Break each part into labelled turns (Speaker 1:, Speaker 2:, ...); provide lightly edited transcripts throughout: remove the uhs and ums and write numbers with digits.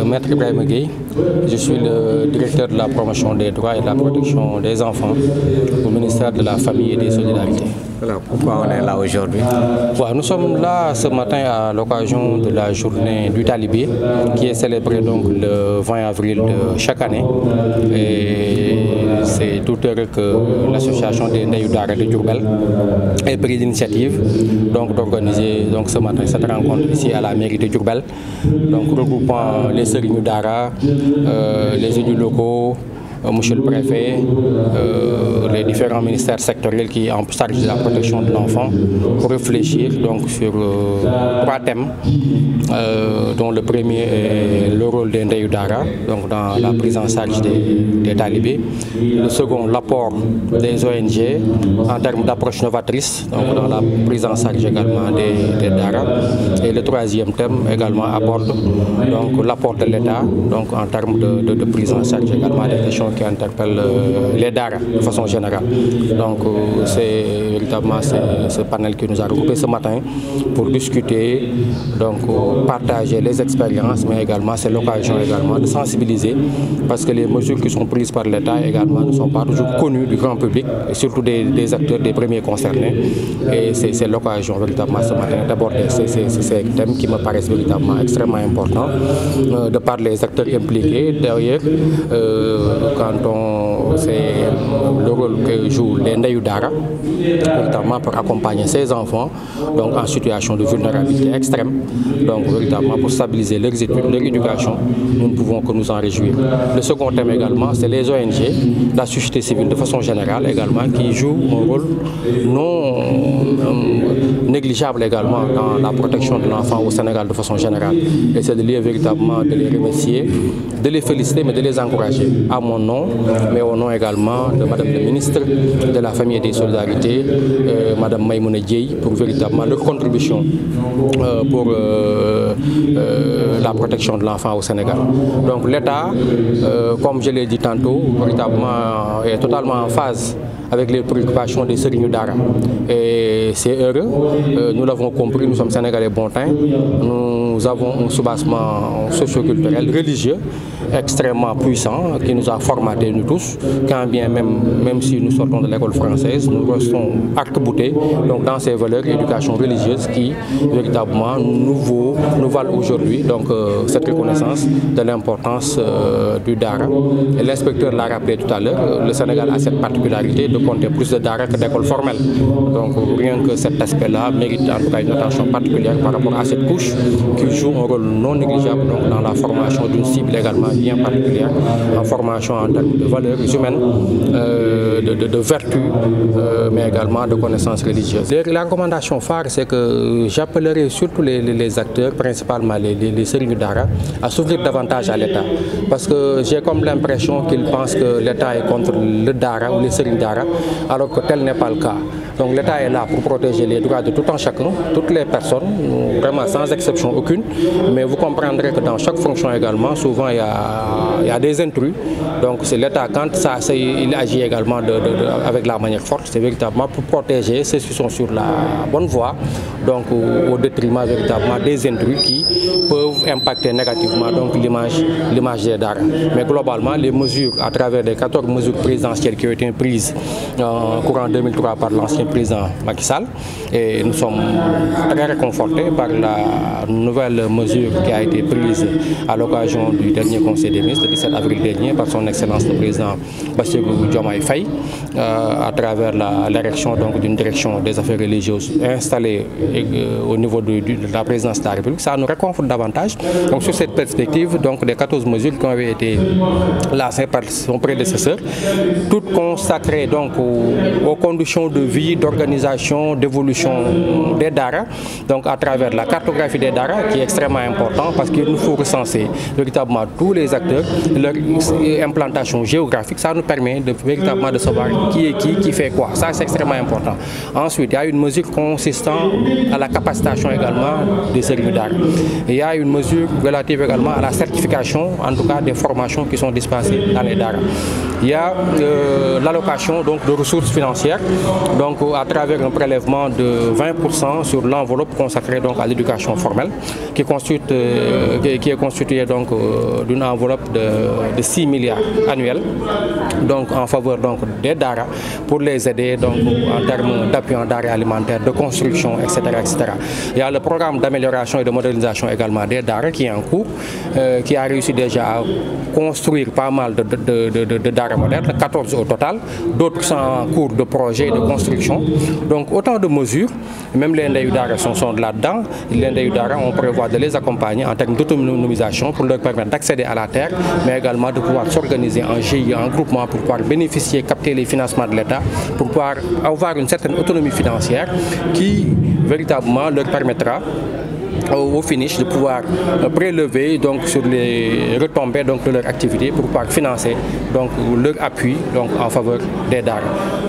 Speaker 1: Maître Ibrahima Gueye, je suis le directeur de la promotion des droits et de la protection des enfants au ministère de la Famille et des Solidarités.
Speaker 2: Alors, pourquoi on est là aujourd'hui?
Speaker 1: Nous sommes là ce matin à l'occasion de la journée du Talibé qui est célébrée donc le 20 avril de chaque année. Et c'est tout heureux que l'association des Ndeyou Dara de Diourbel ait pris l'initiative d'organiser ce matin cette rencontre ici à la mairie de Diourbel, donc regroupant les Serigne Dara, les élus locaux, monsieur le préfet, les différents ministères sectoriels qui ont en charge de la protection de l'enfant pour réfléchir donc sur 3 thèmes, dont le premier est le rôle des Ndeyou Dara donc dans la prise en charge des talibés, le second l'apport des ONG en termes d'approche novatrice donc dans la prise en charge également des Dara, et le troisième thème également aborde donc l'apport de l'État donc en termes de prise en charge également des questions qui interpellent les Dara de façon générale. Donc c'est véritablement ce panel qui nous a regroupés ce matin pour discuter, donc partager les expériences, mais également c'est l'occasion également de sensibiliser, parce que les mesures qui sont prises par l'État également ne sont pas toujours connues du grand public, et surtout des acteurs, des premiers concernés. Et c'est l'occasion véritablement ce matin d'aborder ces thèmes qui me paraissent véritablement extrêmement importants, de par les acteurs impliqués. D'ailleurs, c'est le rôle que jouent les Ndeyou Dara, notamment pour accompagner ces enfants donc en situation de vulnérabilité extrême, donc véritablement pour stabiliser leurs études, leur éducation. Nous ne pouvons que nous en réjouir. Le second thème également, c'est les ONG, la société civile de façon générale également, qui jouent un rôle non négligeable également dans la protection de l'enfant au Sénégal de façon générale. Et c'est de lieu véritablement de les remercier, de les féliciter, mais de les encourager à mon nom, mais au nom également de Madame la ministre de la Famille et des Solidarités, Madame Maïmouna Dieye, pour véritablement leur contribution pour la protection de l'enfant au Sénégal. Donc l'État, comme je l'ai dit tantôt, véritablement est totalement en phase avec les préoccupations des Serigne Dara. Et c'est heureux, nous l'avons compris, nous sommes Sénégalais bon temps, nous avons un soubassement socio-culturel, religieux, extrêmement puissant, qui nous a formatés nous tous, quand bien même si nous sortons de l'école française, nous restons arc-boutés donc dans ces valeurs d'éducation religieuse qui véritablement nous valent aujourd'hui donc cette reconnaissance de l'importance du Dara. Et l'inspecteur l'a rappelé tout à l'heure, le Sénégal a cette particularité de compter plus de Dara que d'écoles formelles. Donc rien que cet aspect-là mérite en tout cas une attention particulière par rapport à cette couche qui joue un rôle non négligeable donc dans la formation d'une cible également bien particulière, en formation en termes de valeurs humaines, de vertus, mais également de connaissances religieuses. La recommandation phare, c'est que j'appellerai surtout les acteurs, principalement les Serigne Dara, à s'ouvrir davantage à l'État. Parce que j'ai comme l'impression qu'ils pensent que l'État est contre le Dara ou les Serigne Dara, alors que tel n'est pas le cas. Donc l'État est là pour protéger les droits de tout un chacun, toutes les personnes, vraiment sans exception aucune. Mais vous comprendrez que dans chaque fonction également, souvent il y a des intrus. Donc c'est l'État, quand il agit également avec la manière forte, c'est véritablement pour protéger ceux qui sont sur la bonne voie, donc au détriment véritablement des intrus qui peuvent impacter négativement donc l'image des Dara. Mais globalement, les mesures, à travers les 14 mesures présidentielles qui ont été prises en courant 2003 par l'ancien président Macky Sall, et nous sommes très réconfortés par la nouvelle mesure qui a été prise à l'occasion du dernier Conseil des ministres, le 17 avril dernier, par son Excellence le président Bassirou Diomaye Faye, à travers l'érection d'une direction des affaires religieuses installée au niveau de la présidence de la République. Ça nous réconforte davantage. Donc sur cette perspective, donc des 14 mesures qui ont été lancées par son prédécesseur, toutes consacrées donc aux conditions de vie, d'organisation, d'évolution des Dara, donc à travers la cartographie des Dara qui est extrêmement important parce qu'il nous faut recenser véritablement tous les acteurs, leur implantation géographique. Ça nous permet véritablement de savoir qui est qui fait quoi. Ça c'est extrêmement important. Ensuite, il y a une mesure consistant à la capacitation également des Serigne Dara. Il y a une mesure relative également à la certification, en tout cas des formations qui sont dispensées dans les Dara. Il y a l'allocation donc de ressources financières donc à travers un prélèvement de 20% sur l'enveloppe consacrée donc à l'éducation formelle, qui est constituée donc d'une enveloppe de 6 milliards annuels, donc en faveur donc des Dara pour les aider donc en termes d'appui en denrées alimentaires, de construction, etc., etc. Il y a le programme d'amélioration et de modernisation également des Dara qui est en cours, qui a réussi déjà à construire pas mal de Dara modernes, 14 au total, d'autres sont en cours de projet de construction. Donc autant de mesures, même les Ndeyou Dara sont là-dedans. Les Ndeyou Dara, on prévoit de les accompagner en termes d'autonomisation pour leur permettre d'accéder à la terre, mais également de pouvoir s'organiser en GIE, en groupement, pour pouvoir bénéficier, capter les financements de l'État, pour pouvoir avoir une certaine autonomie financière qui véritablement leur permettra au finish de pouvoir prélever donc sur les retombées donc de leur activité pour pouvoir financer donc leur appui donc en faveur des Dara.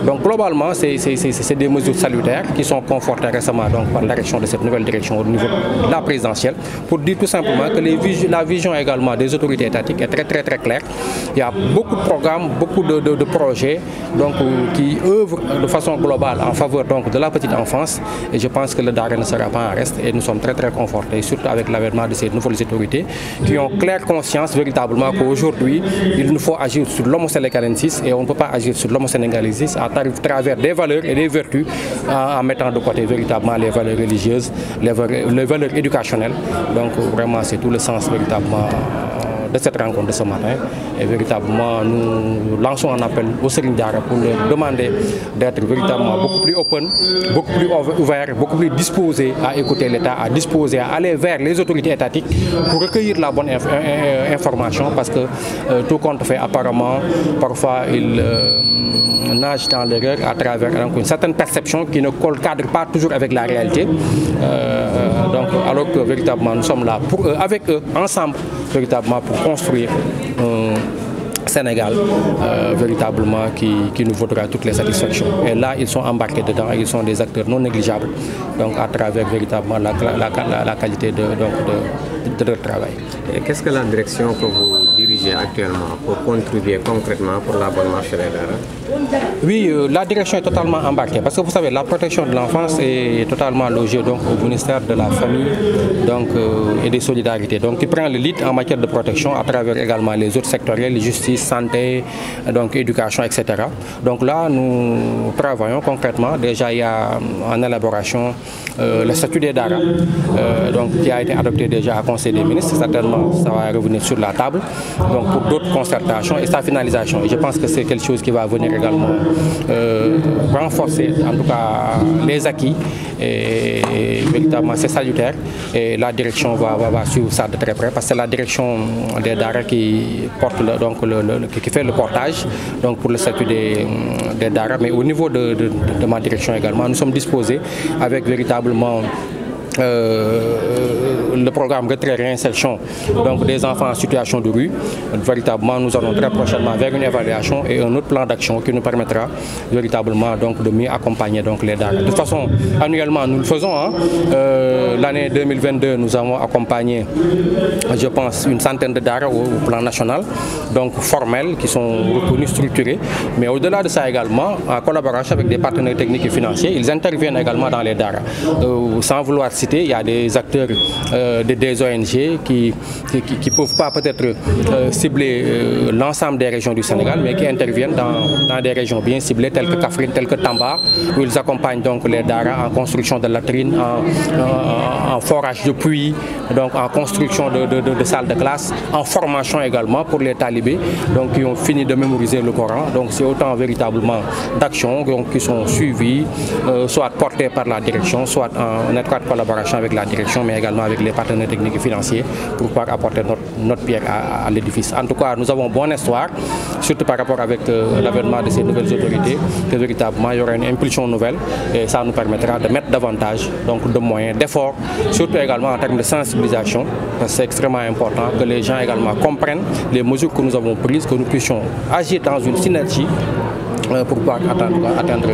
Speaker 1: Donc globalement c'est des mesures salutaires qui sont confortées récemment donc par la direction de cette nouvelle direction au niveau de la présidentielle, pour dire tout simplement que la vision également des autorités étatiques est très claire. Il y a beaucoup de programmes, beaucoup de projets donc qui œuvrent de façon globale en faveur donc de la petite enfance, et je pense que le Dara ne sera pas en reste, et nous sommes très confortés, surtout avec l'avènement de ces nouvelles autorités qui ont claire conscience véritablement qu'aujourd'hui il nous faut agir sur l'homo sénégalensis, et on ne peut pas agir sur l'homo sénégalensis à travers des valeurs et des vertus en mettant de côté véritablement les valeurs religieuses, les valeurs éducationnelles. Donc vraiment c'est tout le sens véritablement de cette rencontre de ce matin, et véritablement nous lançons un appel aux Serigne Dara pour leur demander d'être véritablement beaucoup plus open, beaucoup plus ouvert, beaucoup plus disposé à écouter l'État, à disposer à aller vers les autorités étatiques pour recueillir la bonne information, parce que tout compte fait apparemment parfois il nage dans l'erreur à travers une certaine perception qui ne cadre pas toujours avec la réalité. Donc alors que véritablement nous sommes là pour eux, avec eux, ensemble, véritablement pour construire un Sénégal véritablement qui nous vaudra toutes les satisfactions. Et là ils sont embarqués dedans, ils sont des acteurs non négligeables, donc à travers véritablement la qualité de leur travail.
Speaker 2: Et qu'est-ce que la direction que vous dirigez actuellement pour contribuer concrètement pour la bonne marche des Dara?
Speaker 1: Oui, la direction est totalement embarquée, parce que vous savez, la protection de l'enfance est totalement logée donc au ministère de la Famille donc, et des Solidarités, donc qui prend le lead en matière de protection à travers également les autres sectoriels, justice, santé, donc éducation, etc. Donc là, nous travaillons concrètement. Déjà, il y a en élaboration le statut des Dara, donc qui a été adopté déjà à Conseil des ministres. Certainement, ça va revenir sur la table, donc pour d'autres concertations et sa finalisation. Et je pense que c'est quelque chose qui va venir également renforcer en tout cas les acquis, et véritablement c'est salutaire, et la direction va suivre ça de très près, parce que c'est la direction des Dara qui porte qui fait le portage donc pour le statut des Dara. Mais au niveau de ma direction également, nous sommes disposés avec véritablement le programme retrait réinsertion donc des enfants en situation de rue. Véritablement, nous allons très prochainement vers une évaluation et un autre plan d'action qui nous permettra véritablement donc de mieux accompagner donc les Dara. De toute façon, annuellement nous le faisons. L'année 2022, nous avons accompagné, je pense, une centaine de Dara au plan national, donc formels, qui sont reconnus, structurés. Mais au-delà de ça également, en collaboration avec des partenaires techniques et financiers, ils interviennent également dans les Dara. Sans vouloir citer, il y a des acteurs des ONG qui ne peuvent pas peut-être cibler l'ensemble des régions du Sénégal, mais qui interviennent dans des régions bien ciblées telles que Kaffrine, telles que Tamba, où ils accompagnent donc les Dara en construction de latrines, en forage de puits, donc en construction de salles de classe, en formation également pour les talibés, donc qui ont fini de mémoriser le Coran. Donc c'est autant véritablement d'actions qui sont suivies, soit portées par la direction, soit en étroite collaboration avec la direction, mais également avec les partenaires techniques et financiers, pour pouvoir apporter notre pierre à l'édifice. En tout cas, nous avons bon espoir, surtout par rapport avec l'avènement de ces nouvelles autorités, que véritablement il y aura une impulsion nouvelle, et ça nous permettra de mettre davantage donc, de moyens, d'efforts, surtout également en termes de sensibilisation, parce que c'est extrêmement important que les gens également comprennent les mesures que nous avons prises, que nous puissions agir dans une synergie pour pouvoir atteindre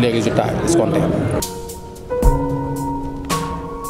Speaker 1: les résultats escomptés.